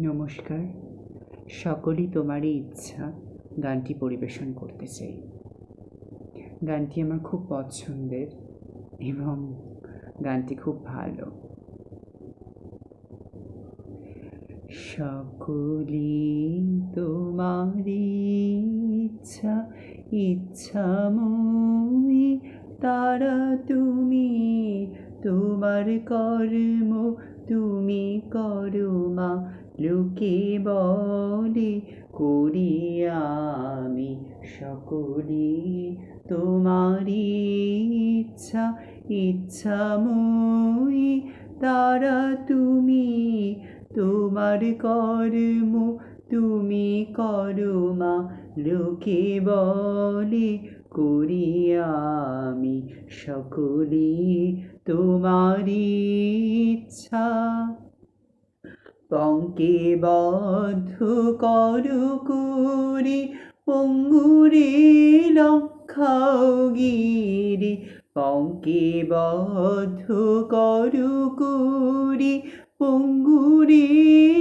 নমস্কার। সকলই তোমারই ইচ্ছা গানটি পরিবেশন করতে চাই। গানটি আমার খুব পছন্দের এবং গানটি খুব ভালো। সকলই তোমারই ইচ্ছা ইচ্ছাময়ী তারা তুমি, তোমার কর্ম তুমি করো মা। লোকে বলে করি আমি, সকলই তোমারই ইচ্ছা ইচ্ছাময়ী তারা তুমি, তোমার কর্ম তুমি করো মা। লোকে বলে করি আমি, সকলই তোমারই ইচ্ছা। পঙ্কে বদ্ধ করো করি পঙ্গুরে লক্ষাও গিরি। পঙ্কে বদ্ধ করো করি পঙ্গুরে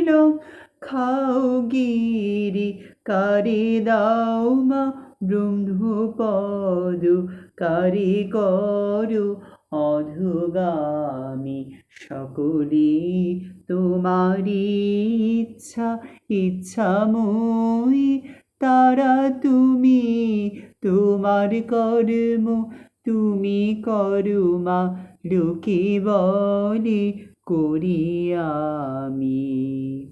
লক্ষাও গিরি। কারে দাও মা ব্রহ্মপদ, কারে করো অধগামী, সকলই তোমারই ইচ্ছা ইচ্ছাময়ী তারা তুমি, তোমার কর্ম তুমি করো মা। লোকে বলে করি আমি,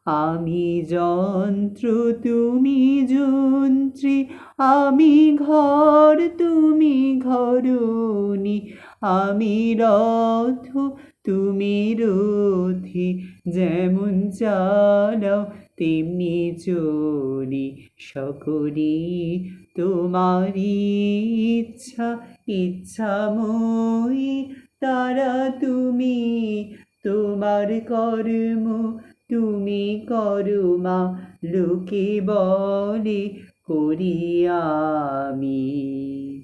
আমি যন্ত্র তুমি যন্ত্রী, আমি ঘর তুমি ঘরণী, আমি রথ তুমি রথী, যেমন চালাও তেমনি চলি। সকলই তোমারই ইচ্ছা ইচ্ছাময়ী তারা তুমি, তোমার কর্ম তুমি করো মা। লোকে বলে করি আমি।